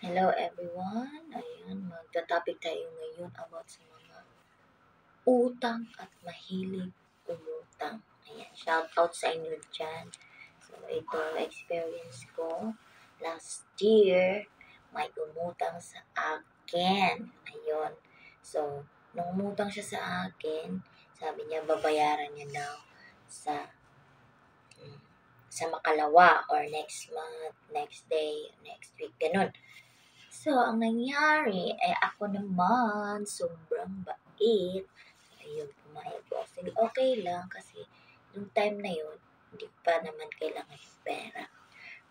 Hello everyone! Ayan, magta-topic tayo ngayon about sa mga utang at mahilig umutang. Ayan, shout out sa inyo dyan. So, ito experience ko. Last year, may umutang sa akin. Ayun. So, nung umutang siya sa akin, sabi niya babayaran niya daw sa makalawa or next month, next day, next week, ganun. So, ang nangyari ay ako naman, sobrang bait. Ayun, pumayag po. Sige, okay lang kasi yung time na yun, hindi pa naman kailangan yung pera.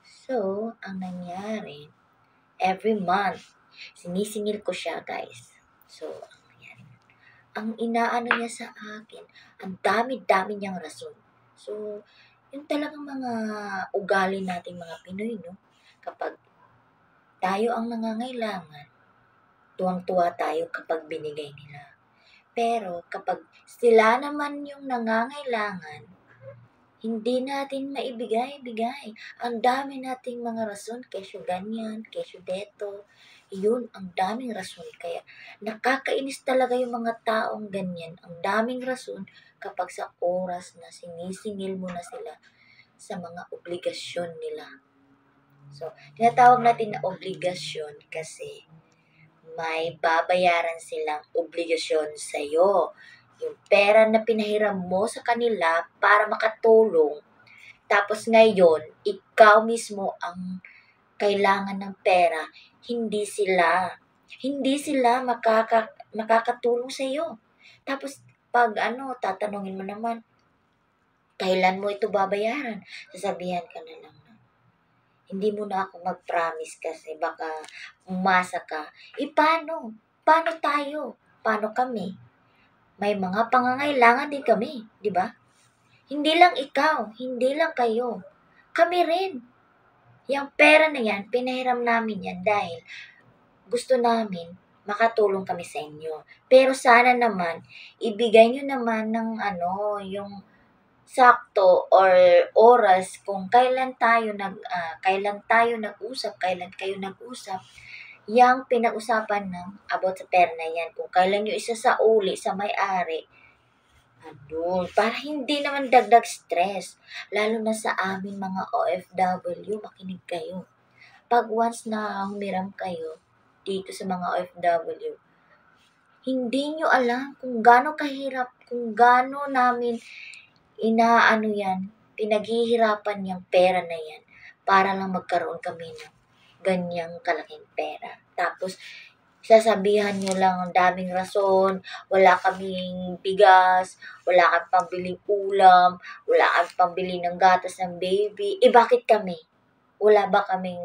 So, ang nangyari, every month, sinisingil ko siya, guys. So, ang nangyari, ang inaano niya sa akin, ang dami-dami niyang rason. So, yung talagang mga ugali nating mga Pinoy, no? Kapag tayo ang nangangailangan, tuwang-tuwa tayo kapag binigay nila. Pero kapag sila naman yung nangangailangan, hindi natin maibigay-bigay. Ang dami nating mga rason, kesyo ganyan, kesyo deto. Yun, ang daming rason. Kaya nakakainis talaga yung mga taong ganyan. Ang daming rason kapag sa oras na sinisingil mo na sila sa mga obligasyon nila. So, tinatawag natin na obligasyon kasi may babayaran silang obligasyon sa'yo. Yung pera na pinahiram mo sa kanila para makatulong. Tapos ngayon, ikaw mismo ang kailangan ng pera. Hindi sila makakatulong sa'yo. Tapos pag tatanungin mo naman, kailan mo ito babayaran? Sasabihan ka na lang na, hindi mo na ako mag-promise kasi baka umasa ka. Paano? Paano tayo? Paano kami? May mga pangangailangan din kami, di ba? Hindi lang ikaw, hindi lang kayo. Kami rin. Yung pera na yan, pinahiram namin yan dahil gusto namin makatulong kami sa inyo. Pero sana naman, ibigay nyo naman ng yung sakto or oras kung kailan tayo nag-usap, kailan kayo nag-usap, yang pinag-usapan ng about sa pera na yan, kung kailan nyo isasauli sa may-ari, para hindi naman dagdag stress, lalo na sa amin mga OFW, makinig kayo. Pag once na humiram kayo dito sa mga OFW, hindi nyo alam kung gaano kahirap, kung gaano namin pinaghihirapan yung pera na yan para lang magkaroon kami ng ganyang kalaking pera. Tapos, sasabihan nyo lang ang daming rason, wala kaming bigas, wala kaming pambiling ulam, wala kaming pambili ng gatas ng baby. Bakit kami? Wala ba kaming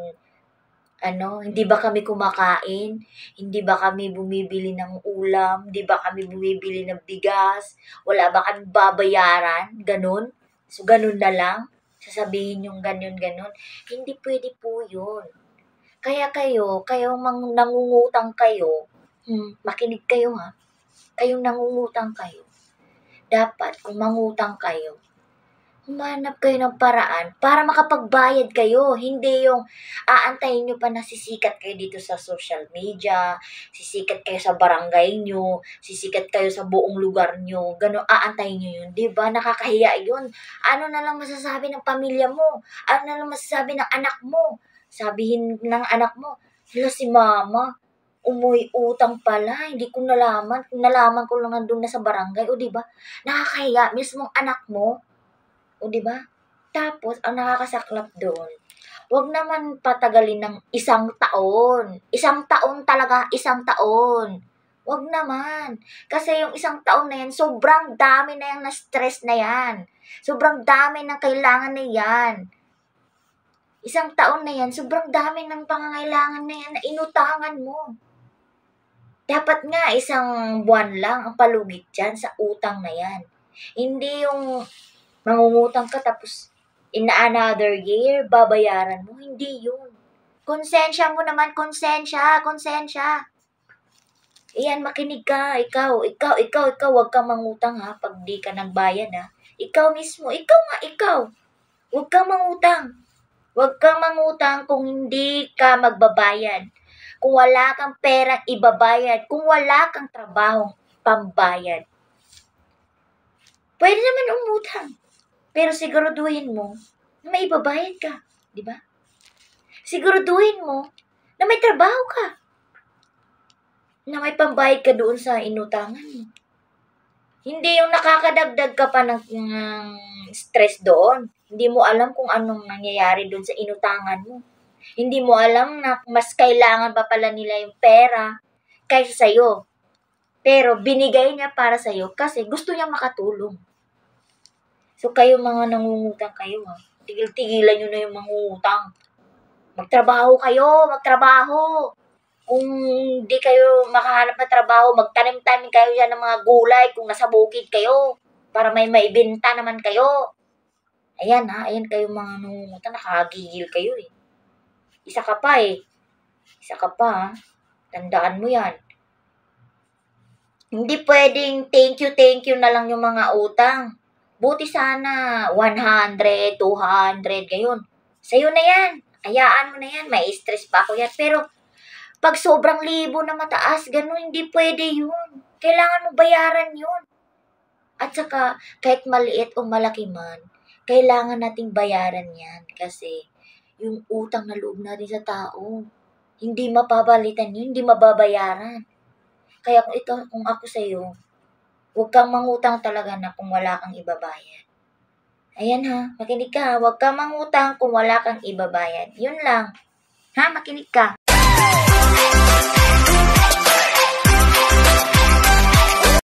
hindi ba kami kumakain? Hindi ba kami bumibili ng ulam? Hindi ba kami bumibili ng bigas? Wala ba kami babayaran? Ganun? So, ganun na lang? Sasabihin yung ganun. Hindi pwede po yun. Kaya kayong nangungutang kayo, makinig kayo ha, kayong nangungutang kayo, dapat kung mangutang kayo, humanap kayo ng paraan para makapagbayad kayo. Hindi yung aantayin nyo pa na sisikat kayo dito sa social media, sisikat kayo sa barangay nyo, sisikat kayo sa buong lugar nyo, gano'n aantayin nyo yun. Diba? Nakakahiya yun. Ano na lang masasabi ng pamilya mo? Ano na lang masasabi ng anak mo? Sabihin ng anak mo, hala si mama, umuwi utang pala, hindi ko nalaman. Nalaman ko lang nandun na sa barangay. O diba? Nakakahiya. Mismong anak mo, o diba? Tapos, ang nakakasaklap doon, wag naman patagalin ng 1 taon. 1 taon talaga, 1 taon. Wag naman. Kasi yung 1 taon na yan, sobrang dami na yung na-stress na yan. Sobrang dami ng kailangan na yan. 1 taon na yan, sobrang dami ng pangangailangan na yan na inutangan mo. Dapat nga 1 buwan lang ang palugit dyan sa utang na yan. Hindi yung mangungutang ka tapos in another year, babayaran mo. Hindi yun. Konsensya mo naman, konsensya. Iyan, makinig ka. Ikaw, wag kang mangutang ha, pag di ka nagbayad ha. Ikaw mismo, ikaw. Wag kang mangutang. Wag kang mangutang kung hindi ka magbabayad. kung wala kang perang ibabayad, kung wala kang trabahong pambayad. Pwede naman umutang, pero siguraduhin mo na may ibabayad ka, di ba? Siguraduhin mo na may trabaho ka, na may pambayad ka doon sa inutangan mo. Hindi yung nakakadagdag ka pa ng stress doon. Hindi mo alam kung anong nangyayari doon sa inutangan mo. Hindi mo alam na mas kailangan pa pala nila yung pera kaysa sa'yo. Pero binigay niya para sa'yo kasi gusto niya makatulong. So kayo mga nangungutang kayo, tigil-tigilan nyo na yung mangungutang. Magtrabaho kayo, magtrabaho. Kung di kayo makahanap ng trabaho, magtanim-tanim kayo yan ng mga gulay kung nasa bukid kayo para may maibenta naman kayo. Ayan ayan kayo mga nangungutang, nakakagigil kayo eh. Isa ka pa. Tandaan mo yan. Hindi pwedeng thank you na lang yung mga utang. Buti sana 100, 200, gayon. Sa'yo na yan. Hayaan mo na yan. May stress pa ako yan. Pero pag sobrang libo na mataas, gano'n, hindi pwede yun. Kailangan mo bayaran yun. At saka, kahit maliit o malaki man, kailangan nating bayaran yan. Kasi, yung utang na loob natin sa tao, hindi mapapalitan yun, hindi mababayaran. Kaya kung ako sa'yo, huwag kang mangutang talaga na kung wala kang ibabayad. Ayan makinig ka. Huwag kang mangutang kung wala kang ibabayad. Yun lang. Makinig ka.